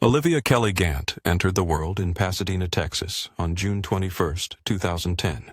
Olivia Kelly Gant entered the world in Pasadena, Texas, on June 21, 2010.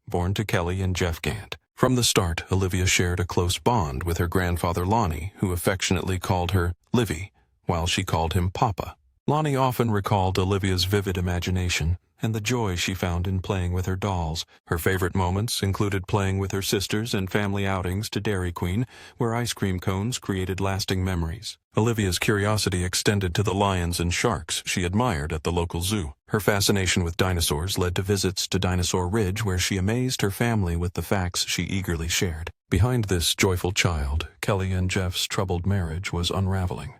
Born to Kelly and Jeff Gant. From the start, Olivia shared a close bond with her grandfather Lonnie, who affectionately called her Livi, while she called him Papa. Lonnie often recalled Olivia's vivid imagination and the joy she found in playing with her dolls. Her favorite moments included playing with her sisters and family outings to Dairy Queen, where ice cream cones created lasting memories. Olivia's curiosity extended to the lions and sharks she admired at the local zoo. Her fascination with dinosaurs led to visits to Dinosaur Ridge, where she amazed her family with the facts she eagerly shared. Behind this joyful child, Kelly and Jeff's troubled marriage was unraveling,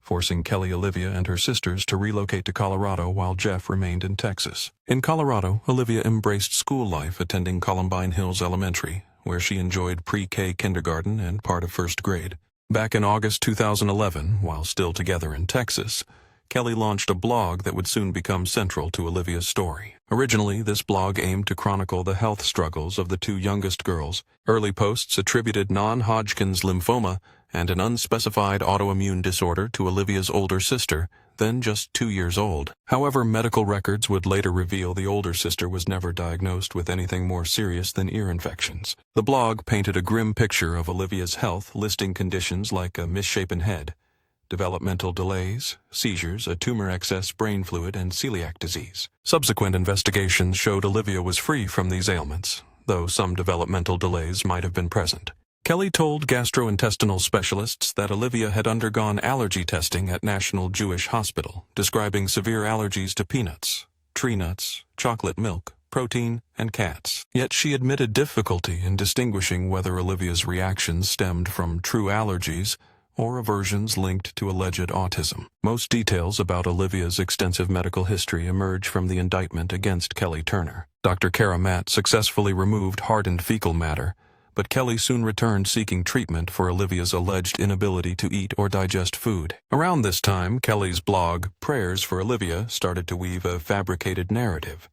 forcing Kelly, Olivia, and her sisters to relocate to Colorado while Jeff remained in Texas. In Colorado, Olivia embraced school life, attending Columbine Hills Elementary, where she enjoyed pre-K kindergarten and part of first grade. Back in August 2011, while still together in Texas, Kelly launched a blog that would soon become central to Olivia's story. Originally, this blog aimed to chronicle the health struggles of the two youngest girls. Early posts attributed non-Hodgkin's lymphoma and an unspecified autoimmune disorder to Olivia's older sister, then just 2 years old. However, medical records would later reveal the older sister was never diagnosed with anything more serious than ear infections. The blog painted a grim picture of Olivia's health, listing conditions like a misshapen head, developmental delays, seizures, a tumor excess brain fluid, and celiac disease. Subsequent investigations showed Olivia was free from these ailments, though some developmental delays might have been present. Kelly told gastrointestinal specialists that Olivia had undergone allergy testing at National Jewish Hospital, describing severe allergies to peanuts, tree nuts, chocolate milk, protein, and cats. Yet she admitted difficulty in distinguishing whether Olivia's reactions stemmed from true allergies or aversions linked to alleged autism. Most details about Olivia's extensive medical history emerge from the indictment against Kelly Turner. Dr. Kara Matt successfully removed hardened fecal matter, but Kelly soon returned seeking treatment for Olivia's alleged inability to eat or digest food. Around this time, Kelly's blog, Prayers for Olivia, started to weave a fabricated narrative.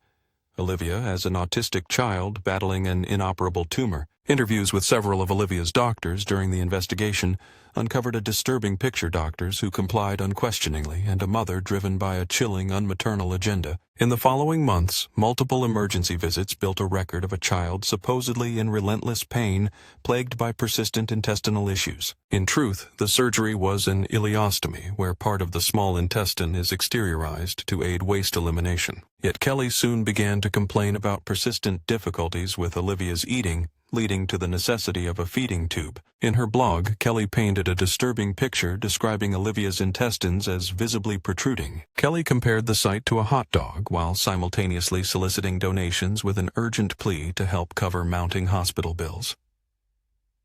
Olivia as an autistic child battling an inoperable tumor. Interviews with several of Olivia's doctors during the investigation uncovered a disturbing picture: doctors who complied unquestioningly and a mother driven by a chilling, unmaternal agenda. In the following months, multiple emergency visits built a record of a child supposedly in relentless pain, plagued by persistent intestinal issues. In truth, the surgery was an ileostomy, where part of the small intestine is exteriorized to aid waste elimination. Yet Kelly soon began to complain about persistent difficulties with Olivia's eating, leading to the necessity of a feeding tube. In her blog, Kelly painted a disturbing picture describing Olivia's intestines as visibly protruding. Kelly compared the sight to a hot dog while simultaneously soliciting donations with an urgent plea to help cover mounting hospital bills.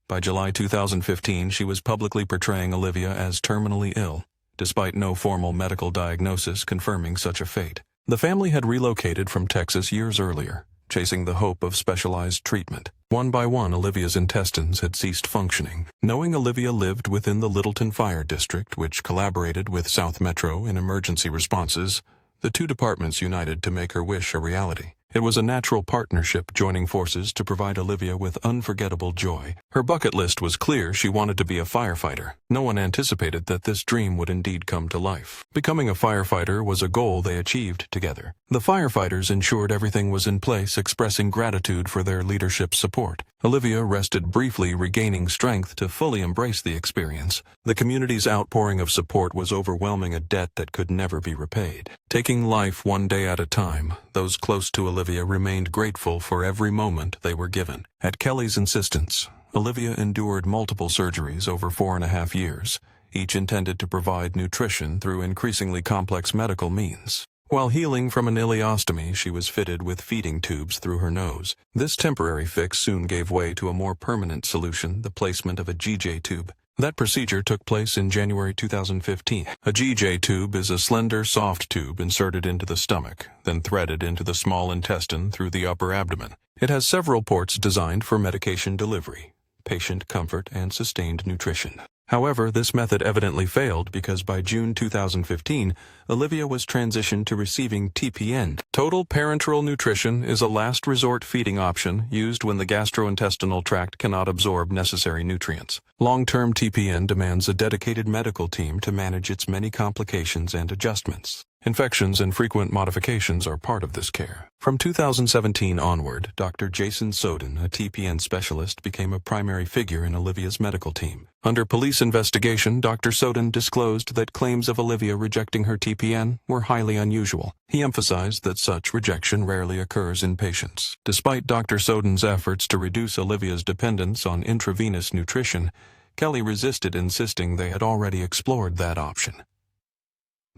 By July 2015, she was publicly portraying Olivia as terminally ill, despite no formal medical diagnosis confirming such a fate. The family had relocated from Texas years earlier, chasing the hope of specialized treatment. One by one, Olivia's intestines had ceased functioning. Knowing Olivia lived within the Littleton Fire District, which collaborated with South Metro in emergency responses, the two departments united to make her wish a reality. It was a natural partnership, joining forces to provide Olivia with unforgettable joy. Her bucket list was clear: she wanted to be a firefighter. No one anticipated that this dream would indeed come to life. Becoming a firefighter was a goal they achieved together. The firefighters ensured everything was in place, expressing gratitude for their leadership's support. Olivia rested briefly, regaining strength to fully embrace the experience. The community's outpouring of support was overwhelming, a debt that could never be repaid. Taking life one day at a time, those close to Olivia remained grateful for every moment they were given. At Kelly's insistence, Olivia endured multiple surgeries over 4.5 years, each intended to provide nutrition through increasingly complex medical means. While healing from an ileostomy, she was fitted with feeding tubes through her nose. This temporary fix soon gave way to a more permanent solution: the placement of a GJ tube. That procedure took place in January 2015. A GJ tube is a slender, soft tube inserted into the stomach, then threaded into the small intestine through the upper abdomen. It has several ports designed for medication delivery, patient comfort, and sustained nutrition. However, this method evidently failed because by June 2015, Olivia was transitioned to receiving TPN. Total parenteral nutrition is a last resort feeding option used when the gastrointestinal tract cannot absorb necessary nutrients. Long-term TPN demands a dedicated medical team to manage its many complications and adjustments. Infections and frequent modifications are part of this care. From 2017 onward, Dr. Jason Soden, a TPN specialist, became a primary figure in Olivia's medical team. Under police investigation, Dr. Soden disclosed that claims of Olivia rejecting her TPN were highly unusual. He emphasized that such rejection rarely occurs in patients. Despite Dr. Soden's efforts to reduce Olivia's dependence on intravenous nutrition, Kelly resisted, insisting they had already explored that option.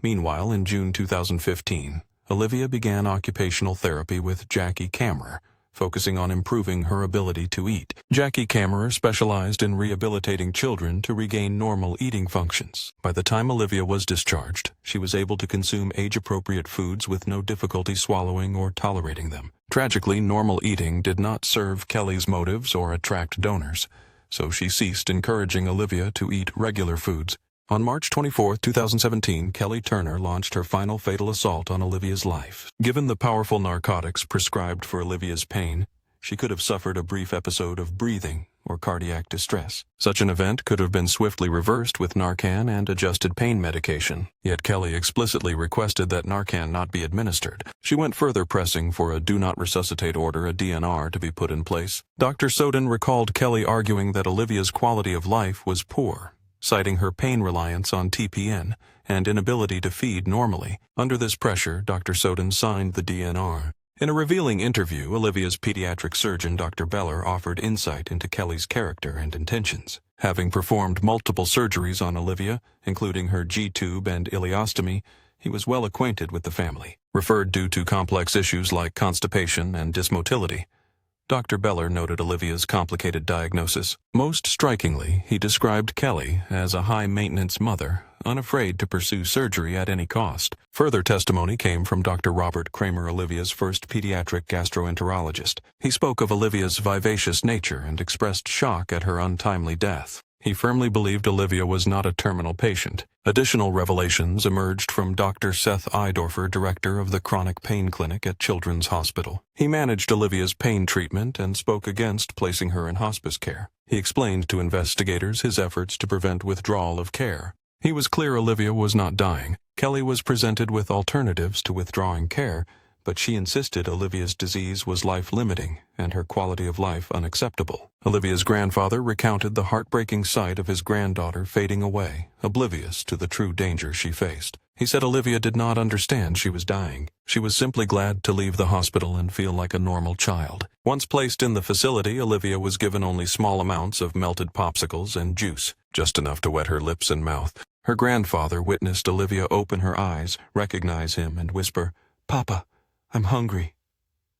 Meanwhile, in June 2015, Olivia began occupational therapy with Jackie Kammerer, focusing on improving her ability to eat. Jackie Kammerer specialized in rehabilitating children to regain normal eating functions. By the time Olivia was discharged, she was able to consume age-appropriate foods with no difficulty swallowing or tolerating them. Tragically, normal eating did not serve Kelly's motives or attract donors, so she ceased encouraging Olivia to eat regular foods. On March 24, 2017, Kelly Turner launched her final fatal assault on Olivia's life. Given the powerful narcotics prescribed for Olivia's pain, she could have suffered a brief episode of breathing or cardiac distress. Such an event could have been swiftly reversed with Narcan and adjusted pain medication, yet Kelly explicitly requested that Narcan not be administered. She went further, pressing for a do not resuscitate order, a DNR, to be put in place. Dr. Soden recalled Kelly arguing that Olivia's quality of life was poor, citing her pain reliance on TPN and inability to feed normally. Under this pressure, Dr. Soden signed the DNR. In a revealing interview, Olivia's pediatric surgeon, Dr. Beller, offered insight into Kelly's character and intentions. Having performed multiple surgeries on Olivia, including her G-tube and ileostomy, he was well acquainted with the family. Referred to complex issues like constipation and dysmotility, Dr. Beller noted Olivia's complicated diagnosis. Most strikingly, he described Kelly as a high-maintenance mother, unafraid to pursue surgery at any cost. Further testimony came from Dr. Robert Kramer, Olivia's first pediatric gastroenterologist. He spoke of Olivia's vivacious nature and expressed shock at her untimely death. He firmly believed Olivia was not a terminal patient. Additional revelations emerged from Dr. Seth Eidorfer, director of the Chronic Pain Clinic at Children's Hospital. He managed Olivia's pain treatment and spoke against placing her in hospice care. He explained to investigators his efforts to prevent withdrawal of care. He was clear Olivia was not dying. Kelly was presented with alternatives to withdrawing care, but she insisted Olivia's disease was life-limiting and her quality of life unacceptable. Olivia's grandfather recounted the heartbreaking sight of his granddaughter fading away, oblivious to the true danger she faced. He said Olivia did not understand she was dying. She was simply glad to leave the hospital and feel like a normal child. Once placed in the facility, Olivia was given only small amounts of melted popsicles and juice, just enough to wet her lips and mouth. Her grandfather witnessed Olivia open her eyes, recognize him, and whisper, "Papa, I'm hungry."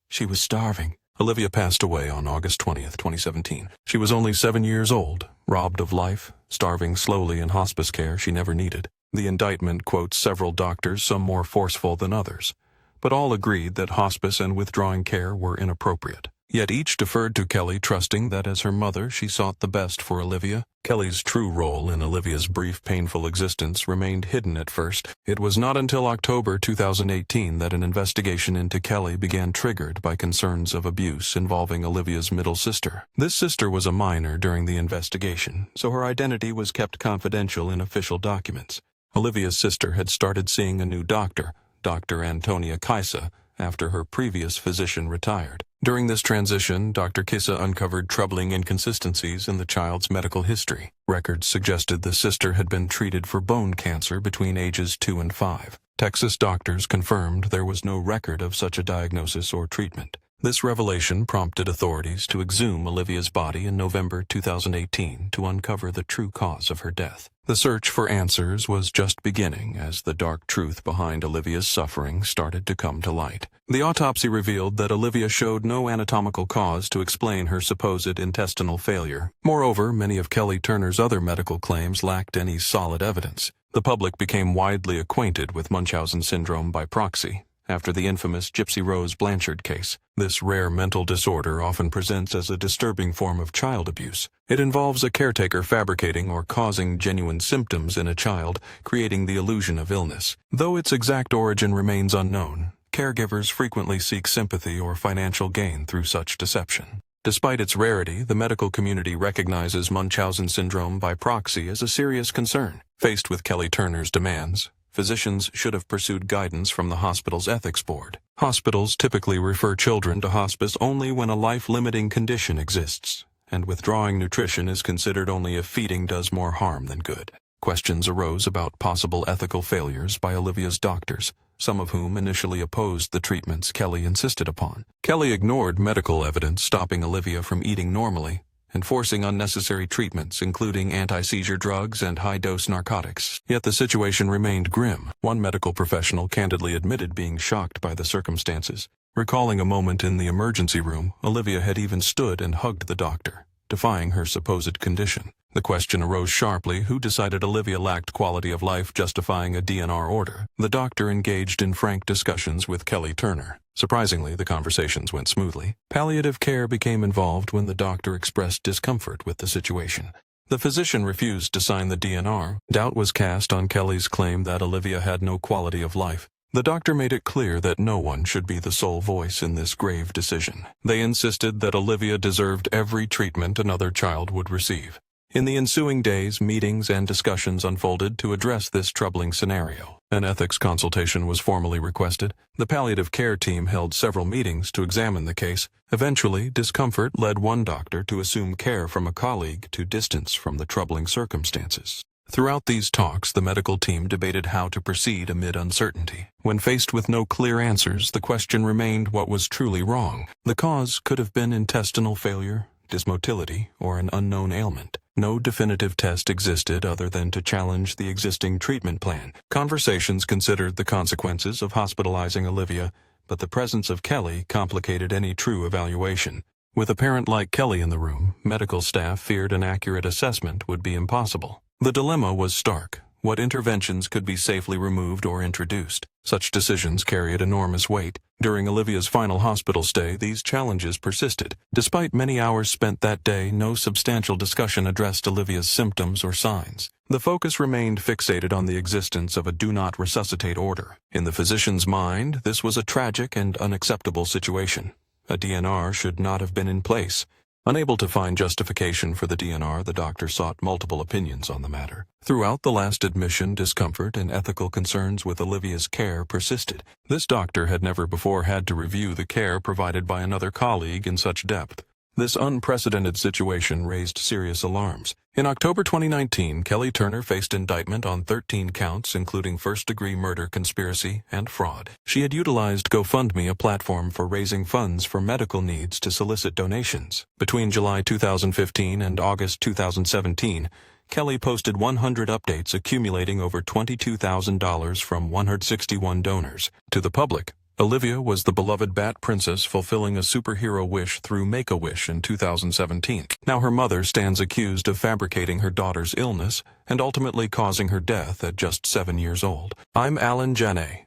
She was starving. Olivia passed away on August 20th, 2017. She was only 7 years old, robbed of life, starving slowly in hospice care she never needed. The indictment quotes several doctors, some more forceful than others, but all agreed that hospice and withdrawing care were inappropriate. Yet each deferred to Kelly, trusting that as her mother she sought the best for Olivia. Kelly's true role in Olivia's brief, painful existence remained hidden at first. It was not until October 2018 that an investigation into Kelly began, triggered by concerns of abuse involving Olivia's middle sister. This sister was a minor during the investigation, so her identity was kept confidential in official documents. Olivia's sister had started seeing a new doctor, Dr. Antonia Kaisa, after her previous physician retired. During this transition, Dr. Kissa uncovered troubling inconsistencies in the child's medical history. Records suggested the sister had been treated for bone cancer between ages 2 and 5. Texas doctors confirmed there was no record of such a diagnosis or treatment. This revelation prompted authorities to exhume Olivia's body in November 2018 to uncover the true cause of her death. The search for answers was just beginning as the dark truth behind Olivia's suffering started to come to light. The autopsy revealed that Olivia showed no anatomical cause to explain her supposed intestinal failure. Moreover, many of Kelly Turner's other medical claims lacked any solid evidence. The public became widely acquainted with Munchausen syndrome by proxy, after the infamous Gypsy Rose Blanchard case. This rare mental disorder often presents as a disturbing form of child abuse. It involves a caretaker fabricating or causing genuine symptoms in a child, creating the illusion of illness. Though its exact origin remains unknown, caregivers frequently seek sympathy or financial gain through such deception. Despite its rarity, the medical community recognizes Munchausen syndrome by proxy as a serious concern. Faced with Kelly Turner's demands, physicians should have pursued guidance from the hospital's ethics board. Hospitals typically refer children to hospice only when a life-limiting condition exists, and withdrawing nutrition is considered only if feeding does more harm than good. Questions arose about possible ethical failures by Olivia's doctors, some of whom initially opposed the treatments Kelly insisted upon. Kelly ignored medical evidence stopping Olivia from eating normally, and forcing unnecessary treatments including anti-seizure drugs and high-dose narcotics. Yet the situation remained grim. One medical professional candidly admitted being shocked by the circumstances. Recalling a moment in the emergency room, Olivia had even stood and hugged the doctor, defying her supposed condition. The question arose sharply: who decided Olivia lacked quality of life, justifying a DNR order? The doctor engaged in frank discussions with Kelly Turner. Surprisingly, the conversations went smoothly. Palliative care became involved when the doctor expressed discomfort with the situation. The physician refused to sign the DNR. Doubt was cast on Kelly's claim that Olivia had no quality of life. The doctor made it clear that no one should be the sole voice in this grave decision. They insisted that Olivia deserved every treatment another child would receive. In the ensuing days, meetings and discussions unfolded to address this troubling scenario. An ethics consultation was formally requested. The palliative care team held several meetings to examine the case. Eventually, discomfort led one doctor to assume care from a colleague to distance from the troubling circumstances. Throughout these talks, the medical team debated how to proceed amid uncertainty. When faced with no clear answers, the question remained: what was truly wrong? The cause could have been intestinal failure, dysmotility, or an unknown ailment. No definitive test existed other than to challenge the existing treatment plan. Conversations considered the consequences of hospitalizing Olivia, but the presence of Kelly complicated any true evaluation. With a parent like Kelly in the room, medical staff feared an accurate assessment would be impossible. The dilemma was stark. What interventions could be safely removed or introduced? Such decisions carried enormous weight. During Olivia's final hospital stay, these challenges persisted. Despite many hours spent that day, no substantial discussion addressed Olivia's symptoms or signs. The focus remained fixated on the existence of a do not resuscitate order. In the physician's mind, this was a tragic and unacceptable situation. A DNR should not have been in place. Unable to find justification for the DNR, the doctor sought multiple opinions on the matter. Throughout the last admission, discomfort and ethical concerns with Olivia's care persisted. This doctor had never before had to review the care provided by another colleague in such depth. This unprecedented situation raised serious alarms. In October 2019, Kelly Turner faced indictment on 13 counts, including first-degree murder, conspiracy, and fraud. She had utilized GoFundMe, a platform for raising funds for medical needs, to solicit donations. Between July 2015 and August 2017, Kelly posted 100 updates, accumulating over $22,000 from 161 donors. To the public, Olivia was the beloved Bat Princess fulfilling a superhero wish through Make-A-Wish in 2017. Now her mother stands accused of fabricating her daughter's illness and ultimately causing her death at just 7 years old. I'm Alan Janet.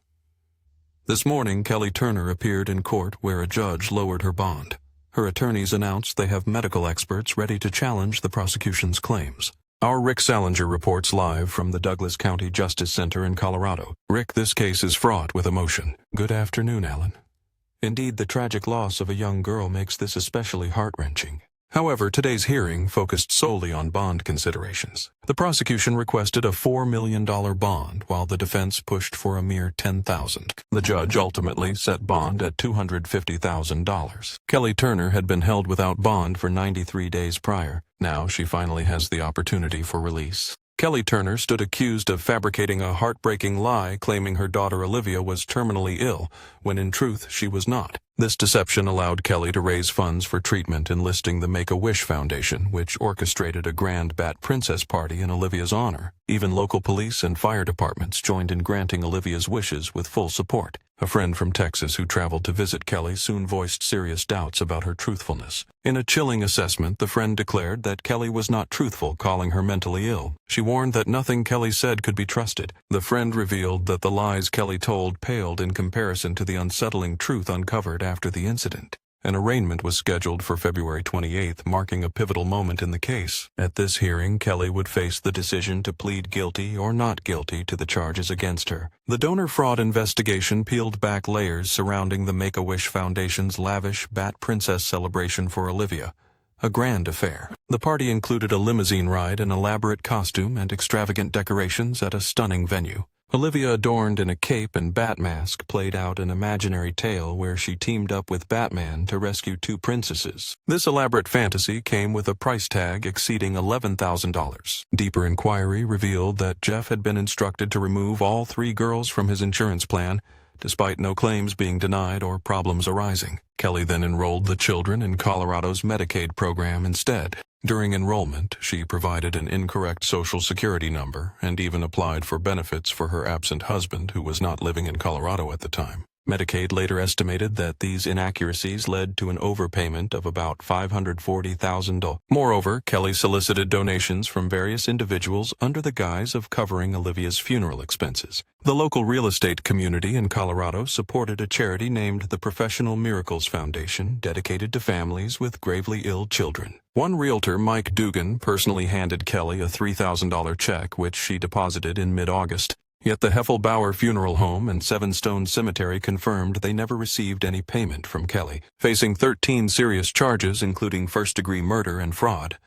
This morning, Kelly Turner appeared in court where a judge lowered her bond. Her attorneys announced they have medical experts ready to challenge the prosecution's claims. Our Rick Salinger reports live from the Douglas County Justice Center in Colorado. Rick, this case is fraught with emotion. Good afternoon, Alan. Indeed, the tragic loss of a young girl makes this especially heart-wrenching. However, today's hearing focused solely on bond considerations. The prosecution requested a $4 million bond, while the defense pushed for a mere $10,000. The judge ultimately set bond at $250,000. Kelly Turner had been held without bond for 93 days prior. Now she finally has the opportunity for release. Kelly Turner stood accused of fabricating a heartbreaking lie, claiming her daughter Olivia was terminally ill, when in truth she was not. This deception allowed Kelly to raise funds for treatment, enlisting the Make-A-Wish Foundation, which orchestrated a grand Bat Princess party in Olivia's honor. Even local police and fire departments joined in granting Olivia's wishes with full support. A friend from Texas who traveled to visit Kelly soon voiced serious doubts about her truthfulness. In a chilling assessment, the friend declared that Kelly was not truthful, calling her mentally ill. She warned that nothing Kelly said could be trusted. The friend revealed that the lies Kelly told paled in comparison to the unsettling truth uncovered after the incident. An arraignment was scheduled for February 28th, marking a pivotal moment in the case. At this hearing, Kelly would face the decision to plead guilty or not guilty to the charges against her. The donor fraud investigation peeled back layers surrounding the Make-A-Wish Foundation's lavish Bat Princess celebration for Olivia. A grand affair. The party included a limousine ride, an elaborate costume, and extravagant decorations at a stunning venue. Olivia, adorned in a cape and bat mask, played out an imaginary tale where she teamed up with Batman to rescue two princesses. This elaborate fantasy came with a price tag exceeding $11,000. Deeper inquiry revealed that Jeff had been instructed to remove all three girls from his insurance plan, despite no claims being denied or problems arising. Kelly then enrolled the children in Colorado's Medicaid program instead. During enrollment, she provided an incorrect Social Security number and even applied for benefits for her absent husband, who was not living in Colorado at the time. Medicaid later estimated that these inaccuracies led to an overpayment of about $540,000. Moreover, Kelly solicited donations from various individuals under the guise of covering Olivia's funeral expenses. The local real estate community in Colorado supported a charity named the Professional Miracles Foundation, dedicated to families with gravely ill children. One realtor, Mike Dugan, personally handed Kelly a $3,000 check, which she deposited in mid-August. Yet the Heffelbauer Funeral Home and Seven Stone Cemetery confirmed they never received any payment from Kelly. Facing 13 serious charges, including first-degree murder and fraud,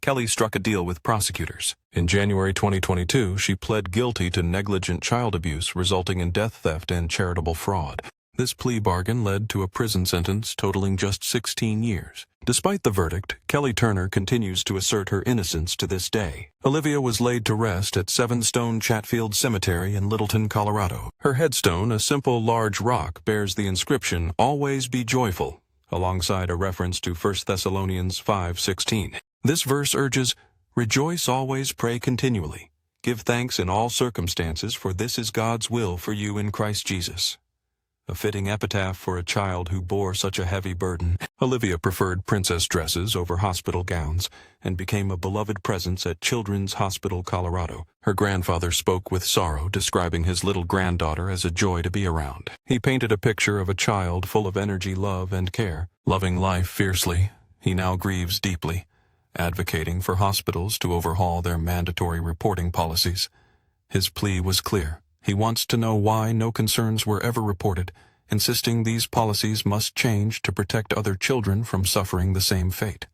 Kelly struck a deal with prosecutors. In January 2022, she pled guilty to negligent child abuse resulting in death theft and charitable fraud. This plea bargain led to a prison sentence totaling just 16 years. Despite the verdict, Kelly Turner continues to assert her innocence to this day. Olivia was laid to rest at Seven Stone Chatfield Cemetery in Littleton, Colorado. Her headstone, a simple large rock, bears the inscription, "Always be joyful," alongside a reference to 1 Thessalonians 5:16. This verse urges, "Rejoice always, pray continually. Give thanks in all circumstances, for this is God's will for you in Christ Jesus." A fitting epitaph for a child who bore such a heavy burden. Olivia preferred princess dresses over hospital gowns and became a beloved presence at Children's Hospital Colorado. Her grandfather spoke with sorrow, describing his little granddaughter as a joy to be around. He painted a picture of a child full of energy, love, and care. Loving life fiercely, he now grieves deeply, advocating for hospitals to overhaul their mandatory reporting policies. His plea was clear. He wants to know why no concerns were ever reported, insisting these policies must change to protect other children from suffering the same fate.